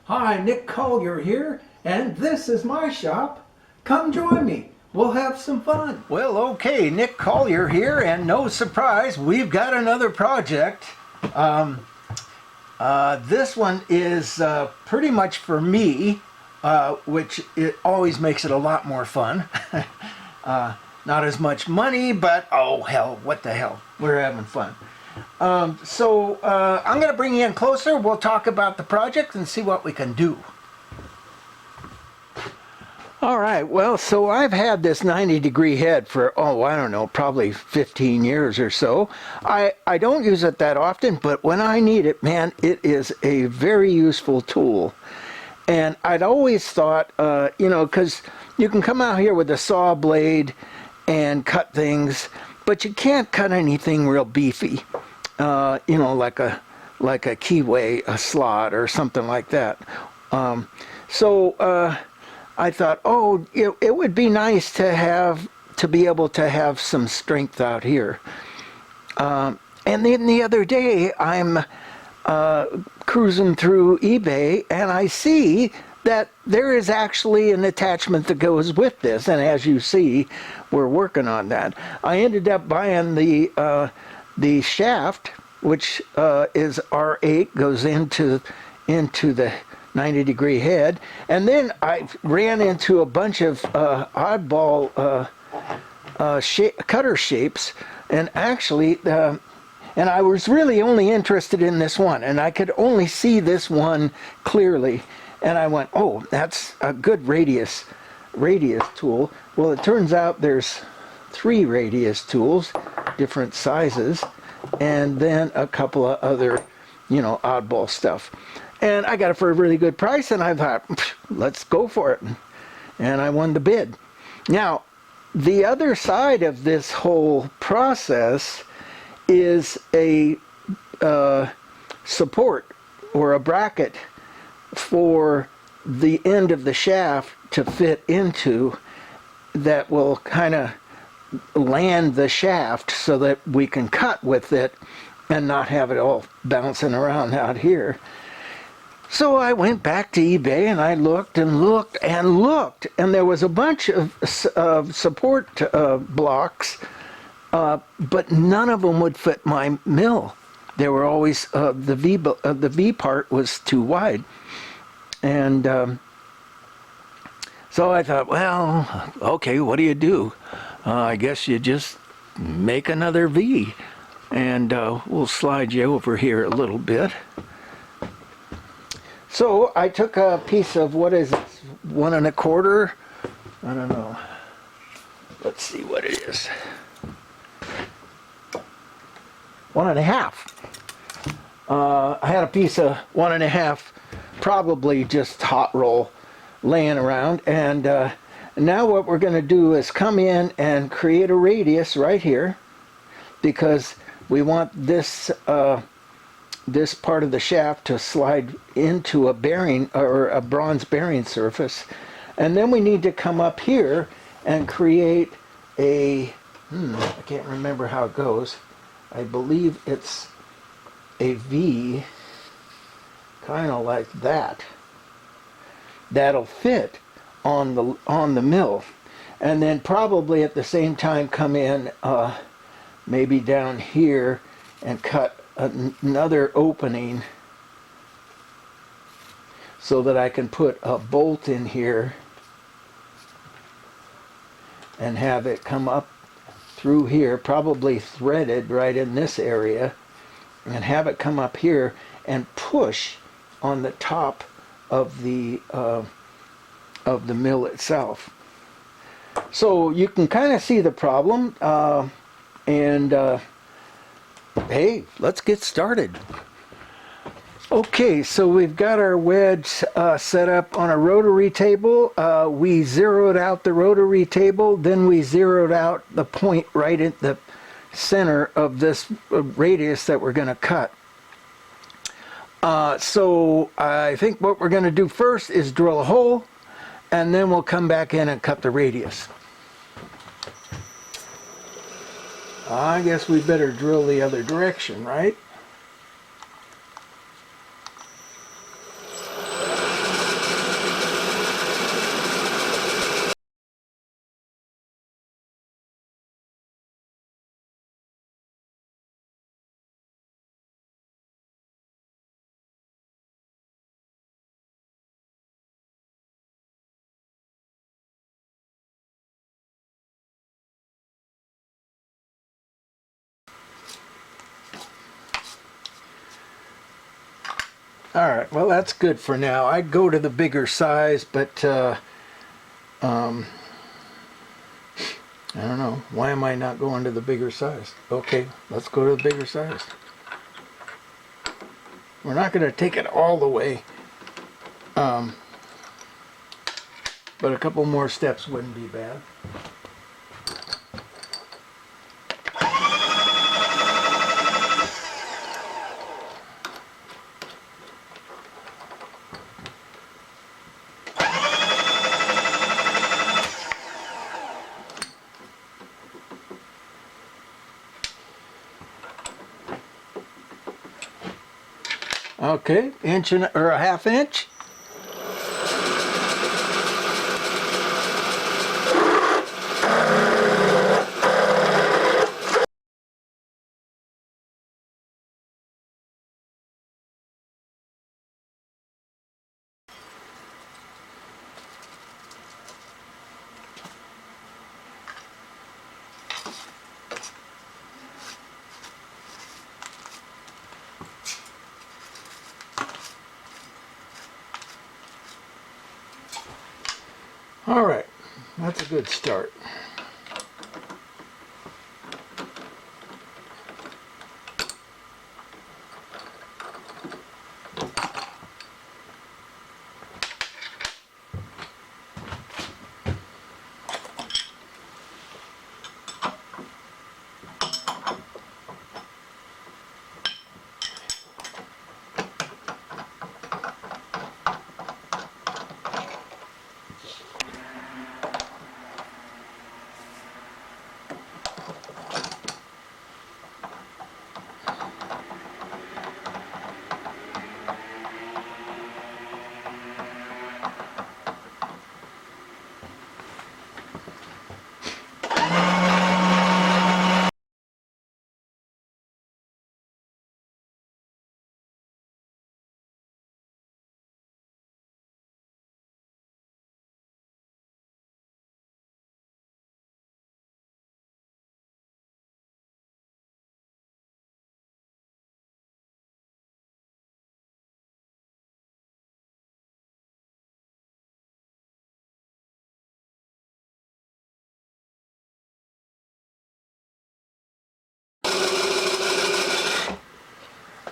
Hi, Nick Collier here, and this is my shop. Come join me. We'll have some fun. Well, okay, Nick Collier here, and no surprise, we've got another project. This one is pretty much for me, which it always makes it a lot more fun. Not as much money, but oh hell, what the hell, we're having fun. I'm going to bring you in closer. We'll talk about the project and see what we can do. All right, well, so I've had this 90-degree head for, oh, I don't know, probably 15 years or so. I don't use it that often, but when I need it, man, it is a very useful tool. And I'd always thought, you know, because you can come out here with a saw blade and cut things, but you can't cut anything real beefy, you know, like a keyway, a slot, or something like that. I thought, oh, it would be nice to be able to have some strength out here. And then the other day, I'm cruising through eBay, and I see that there is actually an attachment that goes with this, and as you see, we're working on that. I ended up buying the shaft, which is R8, goes into the 90-degree head, and then I ran into a bunch of oddball cutter shapes, and actually, and I was really only interested in this one, and I could only see this one clearly, and I went, oh, that's a good radius tool. Well, it turns out there's 3 radius tools, different sizes, and then a couple of other, you know, oddball stuff. And I got it for a really good price, and I thought, let's go for it. And I won the bid. Now, the other side of this whole process is a support or a bracket for the end of the shaft to fit into that will kind of land the shaft so that we can cut with it and not have it all bouncing around out here. So I went back to eBay and I looked and looked and looked, and there was a bunch of support blocks, but none of them would fit my mill. They were always the V part was too wide, and so I thought, well, okay, what do? I guess you just make another V, and we'll slide you over here a little bit. So I took a piece of, what is it, 1 1/4? I don't know. Let's see what it is. 1 1/2. I had a piece of 1 1/2, probably just hot roll, laying around. And now what we're going to do is come in and create a radius right here, because we want this this part of the shaft to slide into a bearing or a bronze bearing surface. And then we need to come up here and create a, I can't remember how it goes. I believe it's a V, kind of like that. That'll fit on the mill. And then probably at the same time come in maybe down here and cut another opening so that I can put a bolt in here and have it come up through here, probably threaded right in this area, and have it come up here and push on the top of the mill itself. So you can kind of see the problem, hey, let's get started. Okay, so we've got our wedge set up on a rotary table. We zeroed out the rotary table, then we zeroed out the point right at the center of this radius that we're going to cut. So I think what we're going to do first is drill a hole, and then we'll come back in and cut the radius. I guess we better drill the other direction, right? All right, well, that's good for now. I'd go to the bigger size, but I don't know. Why am I not going to the bigger size? Okay, let's go to the bigger size. We're not going to take it all the way, but a couple more steps wouldn't be bad. Okay, inch and, or a half inch. All right, that's a good start.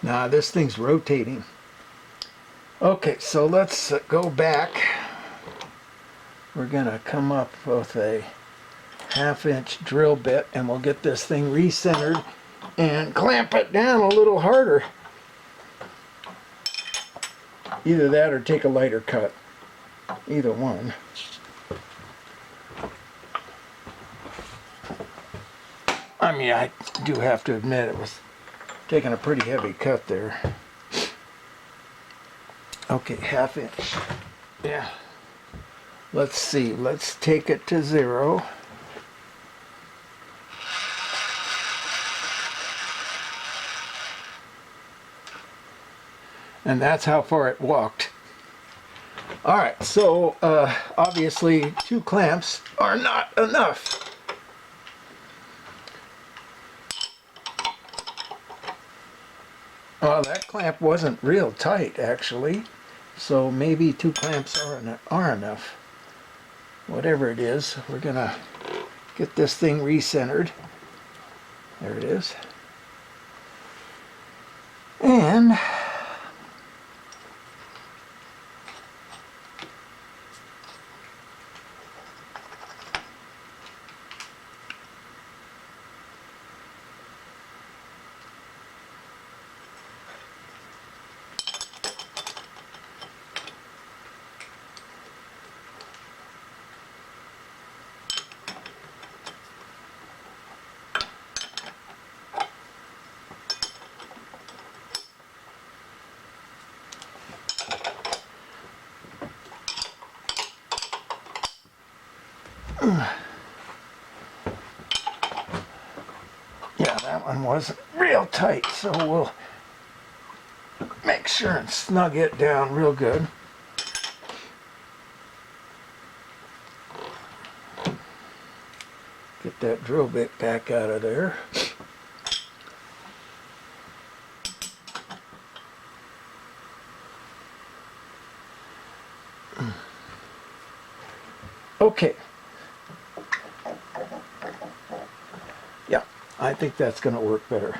Now this thing's rotating. Okay, so let's go back. We're gonna come up with a half-inch drill bit and we'll get this thing recentered and clamp it down a little harder. Either that or take a lighter cut. Either one. I mean, I do have to admit it was taking a pretty heavy cut there. Okay, half inch. Yeah. Let's see, let's take it to 0. And that's how far it walked. All right, so obviously 2 clamps are not enough. Well, that clamp wasn't real tight, actually. So maybe 2 clamps are enough. Whatever it is, we're gonna get this thing recentered. There it is. And yeah, that one wasn't real tight, so we'll make sure and snug it down real good. Get that drill bit back out of there. Okay. Yeah, I think that's going to work better.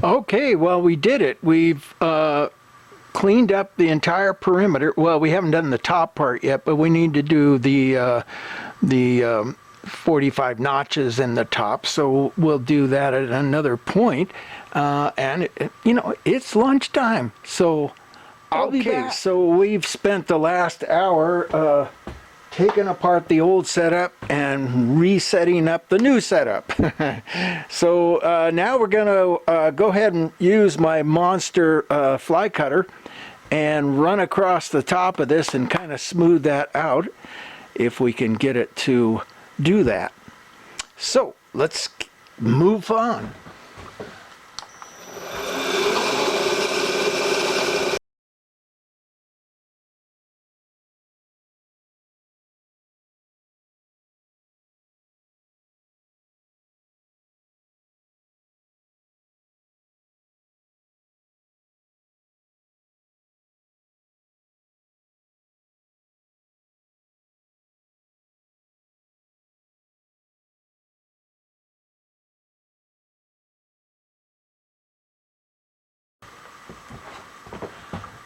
Okay, well, we did it. We've cleaned up the entire perimeter. Well, we haven't done the top part yet, but we need to do the 45 notches in the top, so we'll do that at another point. And you know, it's lunchtime, so I'll be back. So we've spent the last hour taking apart the old setup and resetting up the new setup. So now we're going to go ahead and use my monster fly cutter and run across the top of this and kind of smooth that out if we can get it to do that. So let's move on.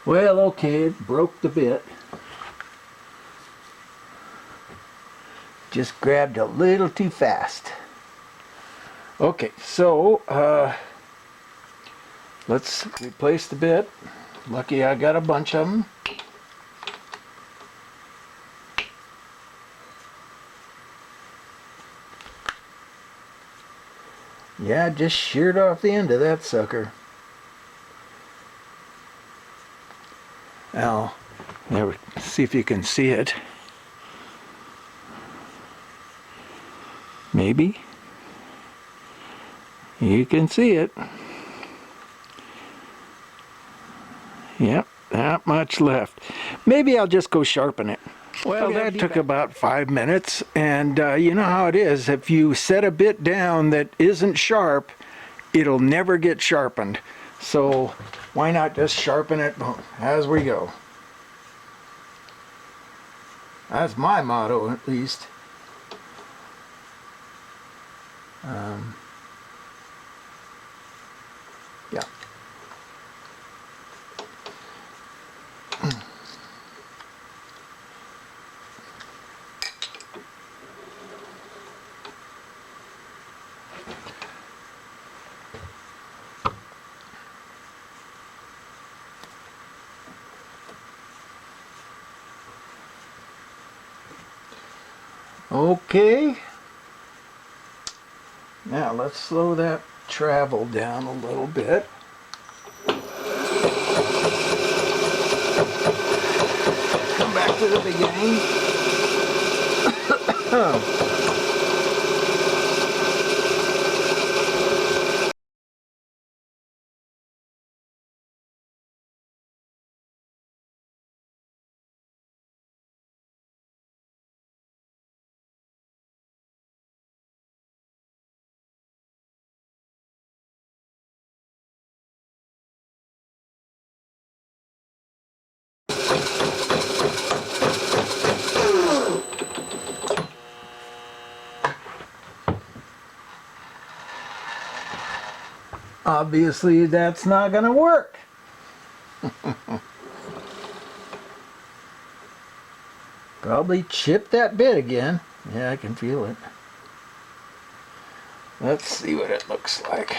Well, okay, it broke the bit. Just grabbed a little too fast. Okay, so let's replace the bit. Lucky I got a bunch of them. Yeah, just sheared off the end of that sucker. Now, there, see if you can see it. Maybe. You can see it. Yep, not much left. Maybe I'll just go sharpen it. Well, okay, that took about 5 minutes, and you know how it is. If you set a bit down that isn't sharp, it'll never get sharpened. So why not just sharpen it as we go? That's my motto, at least. Yeah. Okay. Now let's slow that travel down a little bit. Come back to the beginning. Obviously, that's not going to work. Probably chip that bit again. Yeah, I can feel it. Let's see what it looks like.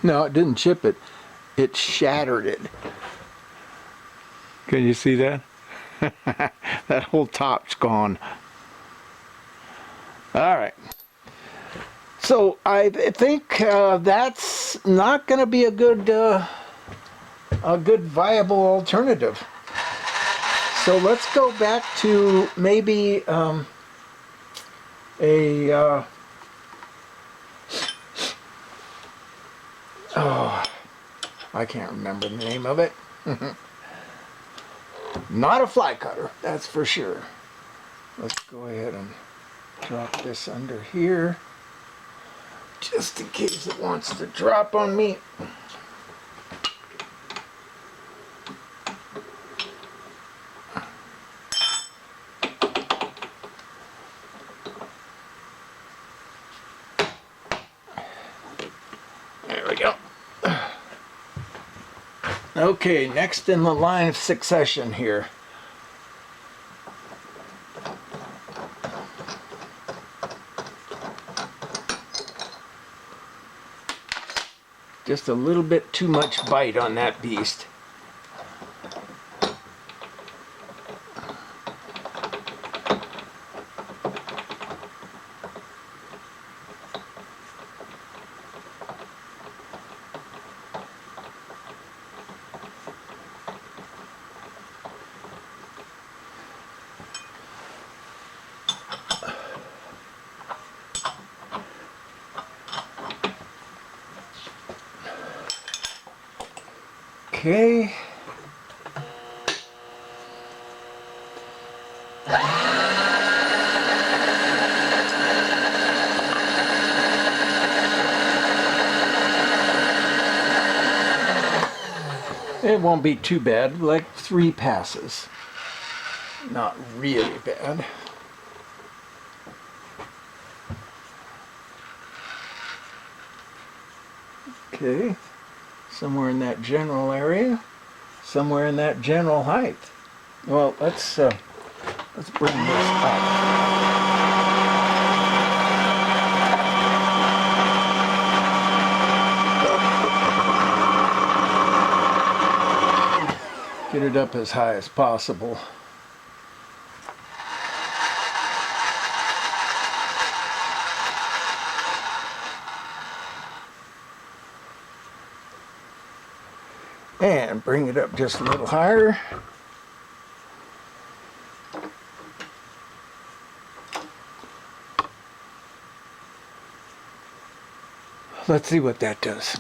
No, it didn't chip it. It shattered it. Can you see that? That whole top's gone. All right. So I think that's not going to be a good viable alternative. So let's go back to maybe oh, I can't remember the name of it. Not a fly cutter, that's for sure. Let's go ahead and drop this under here, just in case it wants to drop on me. There we go. Okay, next in the line of succession here. Just a little bit too much bite on that beast. Okay. It won't be too bad, like 3 passes. Not really bad. Okay, somewhere in that general area, somewhere in that general height. Well, let's bring this up. Get it up as high as possible. And bring it up just a little higher. Let's see what that does.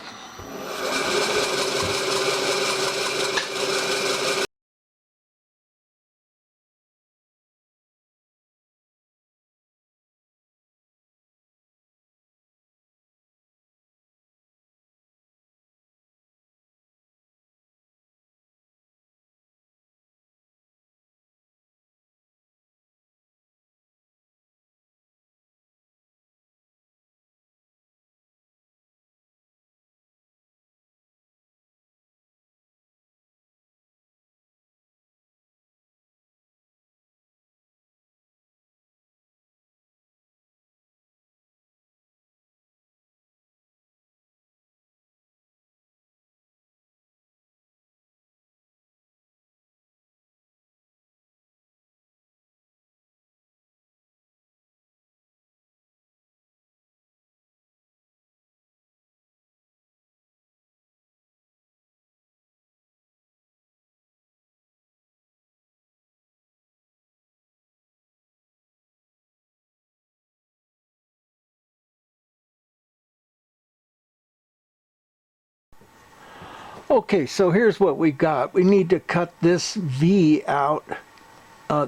Okay, so here's what we got. We need to cut this V out,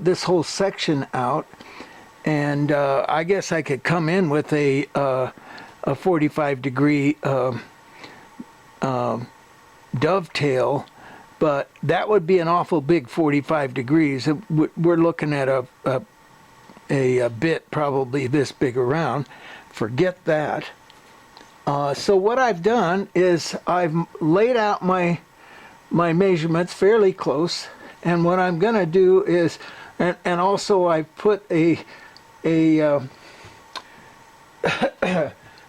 this whole section out, and I guess I could come in with a 45-degree dovetail, but that would be an awful big 45 degrees. We're looking at a bit probably this big around. Forget that. So what I've done is I've laid out my measurements fairly close, and what I'm going to do is, and also I put a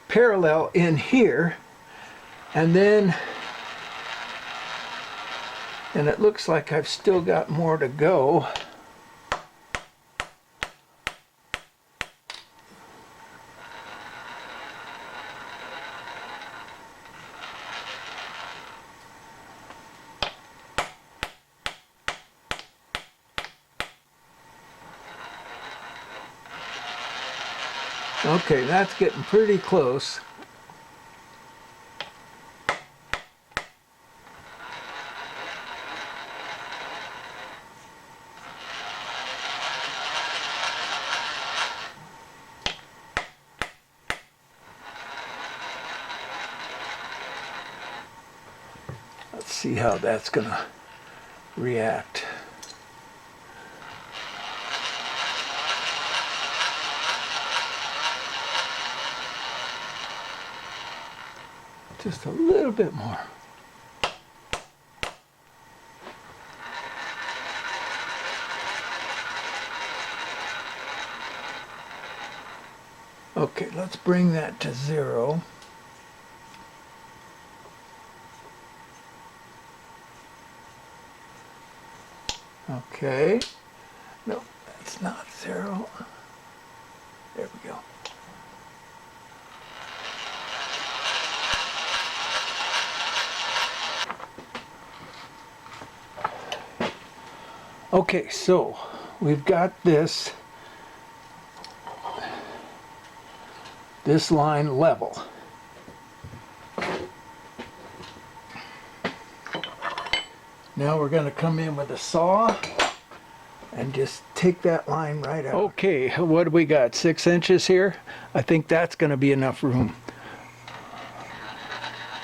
parallel in here, and then, and it looks like I've still got more to go. Okay, that's getting pretty close. Let's see how that's gonna react. Just a little bit more. Okay, let's bring that to 0. Okay. No, that's not 0. There we go. Okay, so we've got this line level. Now we're going to come in with a saw and just take that line right out. Okay, what do we got? 6 inches here? I think that's going to be enough room.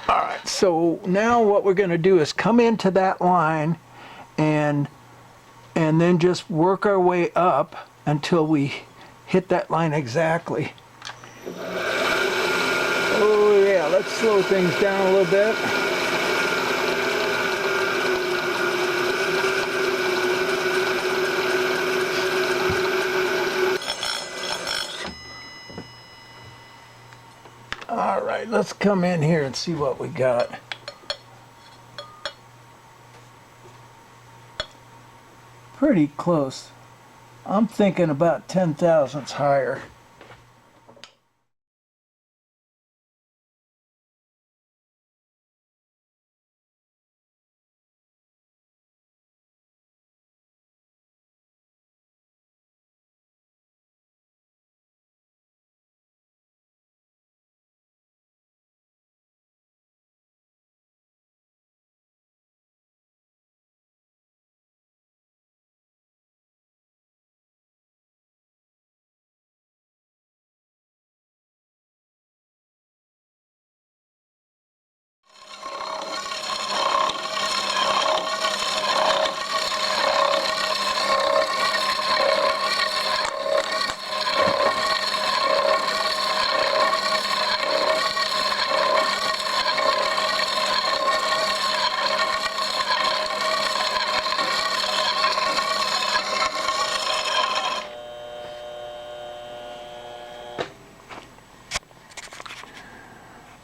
All right, so now what we're going to do is come into that line and then just work our way up until we hit that line exactly. Oh yeah, let's slow things down a little bit. All right, let's come in here and see what we got. Pretty close. I'm thinking about 10 thousandths higher.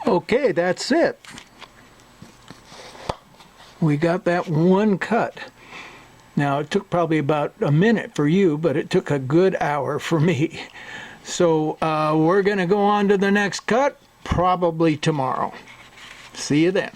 Okay, that's it. We got that one cut. Now, it took probably about a minute for you, but it took a good hour for me. So we're going to go on to the next cut, probably tomorrow. See you then.